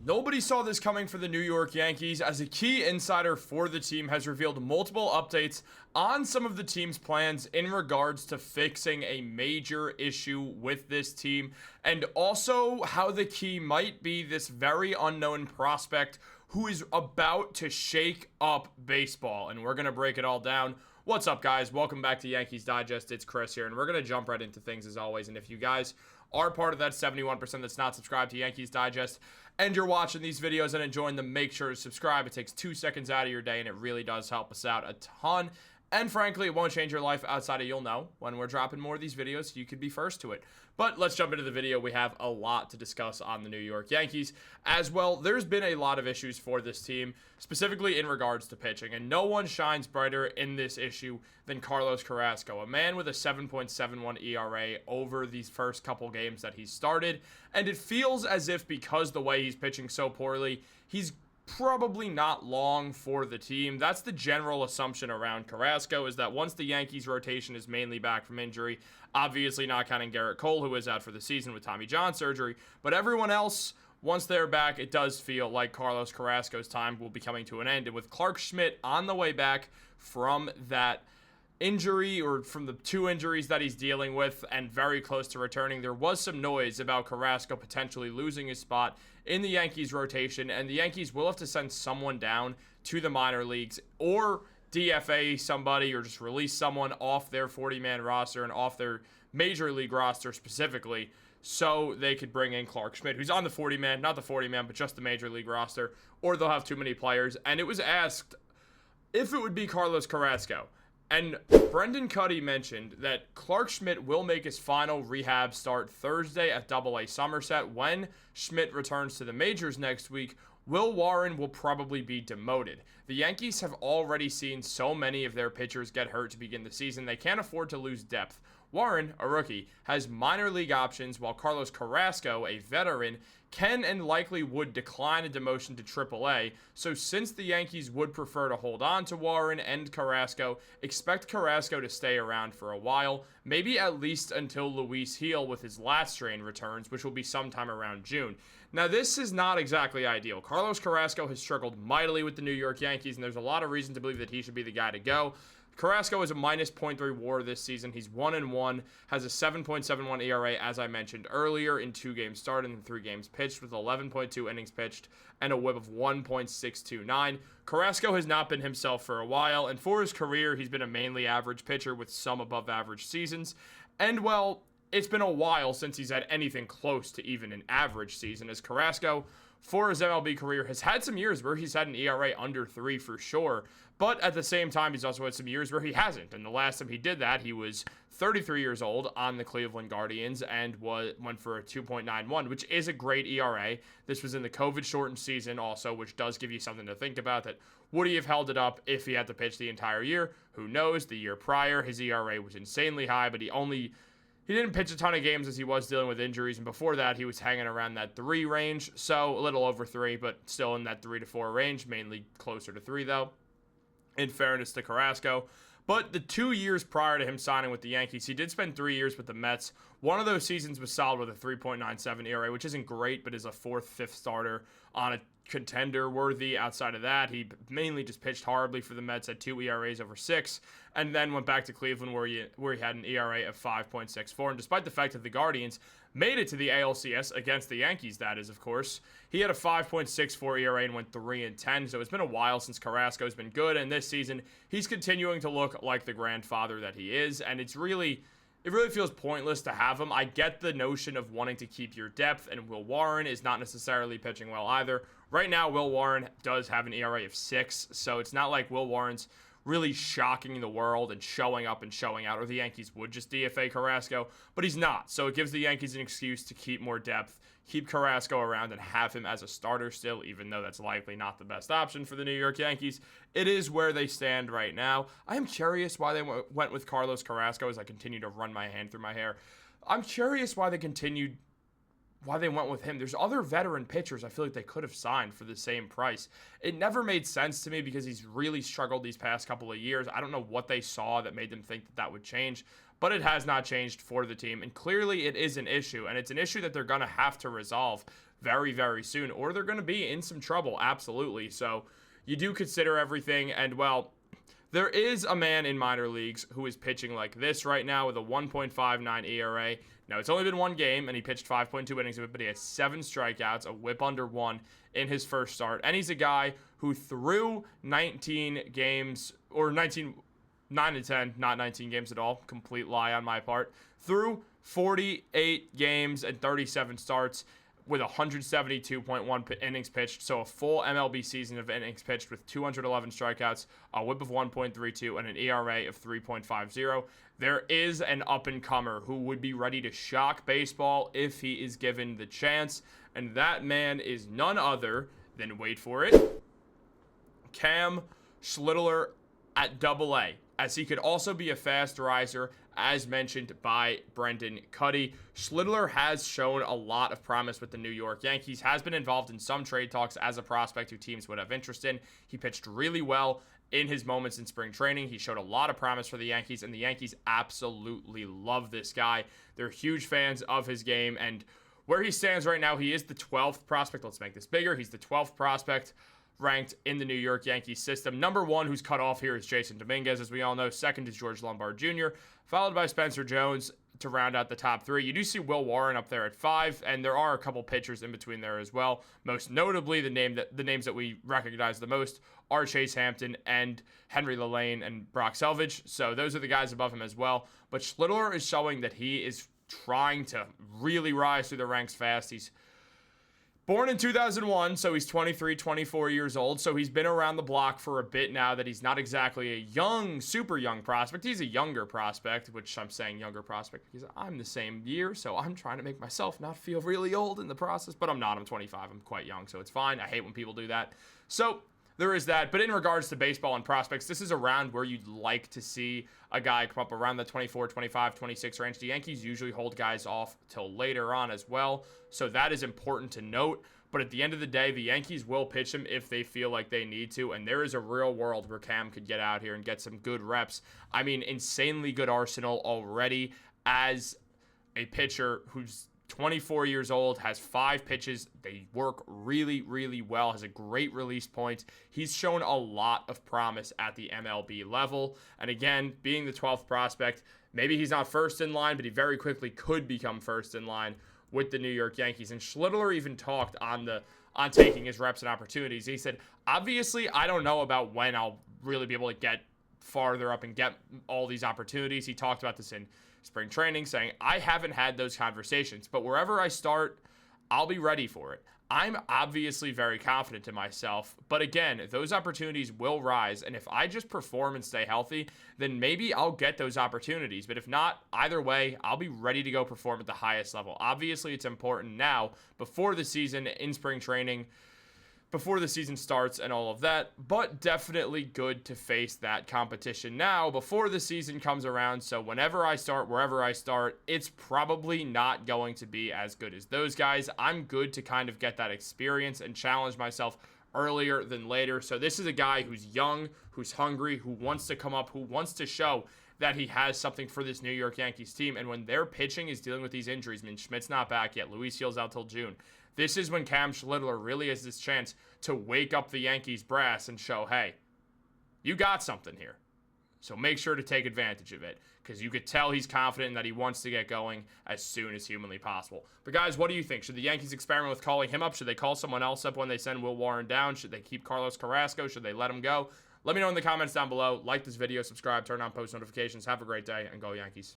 Nobody saw this coming for the New York Yankees, as a key insider for the team has revealed multiple updates on some of the team's plans in regards to fixing a major issue with this team, and also how the key might be this very unknown prospect who is about to shake up baseball, and we're going to break it all down. What's up, guys? Welcome back to Yankees Digest. It's Chris here, and we're going to jump right into things as always. And if you guys are part of that 71% that's not subscribed to Yankees Digest and you're watching these videos and enjoying them, make sure to subscribe. It takes 2 seconds out of your day, and it really does help us out a ton. And frankly, it won't change your life outside of you'll know when we're dropping more of these videos. You could be first to it. But let's jump into the video. We have a lot to discuss on the New York Yankees. As well, there's been a lot of issues for this team, specifically in regards to pitching. And no one shines brighter in this issue than Carlos Carrasco, a man with a 7.71 ERA over these first couple games that he's started. And it feels as if, because the way he's pitching so poorly, he's probably not long for the team. That's the general assumption around Carrasco, is that once the Yankees rotation is mainly back from injury, obviously not counting Gerrit Cole, who is out for the season with Tommy John surgery, but everyone else, once they're back, it does feel like Carlos Carrasco's time will be coming to an end. And with Clark Schmidt on the way back from that injury, or from the 2 injuries that he's dealing with and very close to returning, there was some noise about Carrasco potentially losing his spot in the Yankees rotation, and the Yankees will have to send someone down to the minor leagues or DFA somebody, or just release someone off their 40-man roster and off their major league roster specifically, so they could bring in Clark Schmidt, who's on the 40-man, not the 40-man, but just the major league roster, or they'll have too many players. And it was asked if it would be Carlos Carrasco. And Brendan Cuddy mentioned that Clark Schmidt will make his final rehab start Thursday at AA Somerset. When Schmidt returns to the majors next week, Will Warren will probably be demoted. The Yankees have already seen so many of their pitchers get hurt to begin the season, they can't afford to lose depth. Warren, a rookie, has minor league options, while Carlos Carrasco, a veteran, can and likely would decline a demotion to AAA. So since the Yankees would prefer to hold on to Warren and Carrasco, expect Carrasco to stay around for a while, maybe at least until Luis Gil with his last strain returns, which will be sometime around June. Now, this is not exactly ideal. Carlos Carrasco has struggled mightily with the New York Yankees, and there's a lot of reason to believe that he should be the guy to go. Carrasco is a minus .3 WAR this season. He's 1-1, has a 7.71 ERA, as I mentioned earlier, in 2 games started and 3 games pitched, with 11.2 innings pitched and a WHIP of 1.629. Carrasco has not been himself for a while, and for his career, he's been a mainly average pitcher with some above average seasons. And, well, it's been a while since he's had anything close to even an average season, as Carrasco, for his MLB career, has had some years where he's had an ERA under 3 for sure, but at the same time, he's also had some years where he hasn't, and the last time he did that, he was 33 years old on the Cleveland Guardians and went for a 2.91, which is a great ERA. This was in the COVID-shortened season also, which does give you something to think about, that would he have held it up if he had to pitch the entire year? Who knows? The year prior, his ERA was insanely high, but he didn't pitch a ton of games as he was dealing with injuries, and before that, he was hanging around that 3 range, so a little over 3, but still in that 3 to 4 range, mainly closer to 3, though, in fairness to Carrasco. But the 2 years prior to him signing with the Yankees, he did spend 3 years with the Mets. One of those seasons was solid with a 3.97 ERA, which isn't great, but is a 4th, 5th starter on a contender worthy. Outside of that, he mainly just pitched horribly for the Mets, had 2 ERAs over 6, and then went back to Cleveland where he had an ERA of 5.64. And despite the fact that the Guardians made it to the ALCS against the Yankees, that is, of course, he had a 5.64 ERA and went 3-10. So it's been a while since Carrasco's been good, and this season he's continuing to look like the grandfather that he is, and it really feels pointless to have him. I get the notion of wanting to keep your depth, and Will Warren is not necessarily pitching well either. Right now, Will Warren does have an ERA of 6, so it's not like Will Warren's really shocking the world and showing up and showing out, or the Yankees would just DFA Carrasco, but he's not. So it gives the Yankees an excuse to keep more depth, keep Carrasco around, and have him as a starter still, even though that's likely not the best option for the New York Yankees. It is where they stand right now. I am curious why they went with Carlos Carrasco as I continue to run my hand through my hair. I'm curious why they went with him. There's other veteran pitchers I feel like they could have signed for the same price. It never made sense to me because he's really struggled these past couple of years. I don't know what they saw that made them think that would change, but it has not changed for the team, and clearly it is an issue, and it's an issue that they're going to have to resolve very, very soon, or they're going to be in some trouble. Absolutely. So you do consider everything. And, well, there is a man in minor leagues who is pitching like this right now with a 1.59 ERA. Now, it's only been one game, and he pitched 5.2 innings of it, but he has 7 strikeouts, a whip under 1 in his first start. And he's a guy who threw 19 games, or 19, 9 to 10, not 19 games at all, complete lie on my part, threw 48 games and 37 starts with 172.1 innings pitched, so a full MLB season of innings pitched with 211 strikeouts, a whip of 1.32, and an ERA of 3.50. There is an up-and-comer who would be ready to shock baseball if he is given the chance, and that man is none other than, wait for it, Cam Schlittler at Double-A, as he could also be a fast riser, as mentioned by Brendan Cuddy. Schlittler has shown a lot of promise with the New York Yankees, has been involved in some trade talks as a prospect who teams would have interest in. He pitched really well in his moments in spring training. He showed a lot of promise for the Yankees, and the Yankees absolutely love this guy. They're huge fans of his game, and where he stands right now, he is the 12th prospect. Let's make this bigger. He's the 12th prospect ranked in the New York Yankees system. Number 1 who's cut off here is Jason Dominguez, as we all know. Second is George Lombard Jr., followed by Spencer Jones to round out the top 3. You do see Will Warren up there at 5, and there are a couple pitchers in between there as well. Most notably, the names that we recognize the most are Chase Hampton and Henry Lane and Brock Selvage. So those are the guys above him as well. But Schlittler is showing that he is trying to really rise through the ranks fast. He's born in 2001, so he's 23, 24 years old. So he's been around the block for a bit now. That he's not exactly a young, super young prospect. He's a younger prospect, which I'm saying younger prospect because I'm the same year. So I'm trying to make myself not feel really old in the process, but I'm not. I'm 25. I'm quite young, so it's fine. I hate when people do that. So there is that. But in regards to baseball and prospects, this is a round where you'd like to see a guy come up around the 24, 25, 26 range. The Yankees usually hold guys off till later on as well, so that is important to note. But at the end of the day, the Yankees will pitch him if they feel like they need to, and there is a real world where Cam could get out here and get some good reps. I mean, insanely good arsenal already as a pitcher who's 24 years old, has 5 pitches. They work really, really well, has a great release point. He's shown a lot of promise at the MLB level. And again, being the 12th prospect, maybe he's not first in line, but he very quickly could become first in line with the New York Yankees. And Schlittler even talked on taking his reps and opportunities. He said, obviously, I don't know about when I'll really be able to get farther up and get all these opportunities. He talked about this in spring training, saying, I haven't had those conversations, but wherever I start, I'll be ready for it. I'm obviously very confident in myself, but again, those opportunities will rise, and if I just perform and stay healthy, then maybe I'll get those opportunities, but if not, either way, I'll be ready to go perform at the highest level. Obviously, it's important now, before the season, in spring training, before the season starts and all of that, but definitely good to face that competition now before the season comes around. So whenever I start, wherever I start, it's probably not going to be as good as those guys. I'm good to kind of get that experience and challenge myself earlier than later. So this is a guy who's young, who's hungry, who wants to come up, who wants to show that he has something for this New York Yankees team. And when their pitching is dealing with these injuries, I mean, Schmidt's not back yet, Luis Gil's out till June. This is when Cam Schlittler really has this chance to wake up the Yankees brass and show, hey, you got something here. So make sure to take advantage of it, because you could tell he's confident and that he wants to get going as soon as humanly possible. But guys, what do you think? Should the Yankees experiment with calling him up? Should they call someone else up when they send Will Warren down? Should they keep Carlos Carrasco? Should they let him go? Let me know in the comments down below. Like this video, subscribe, turn on post notifications. Have a great day, and go Yankees.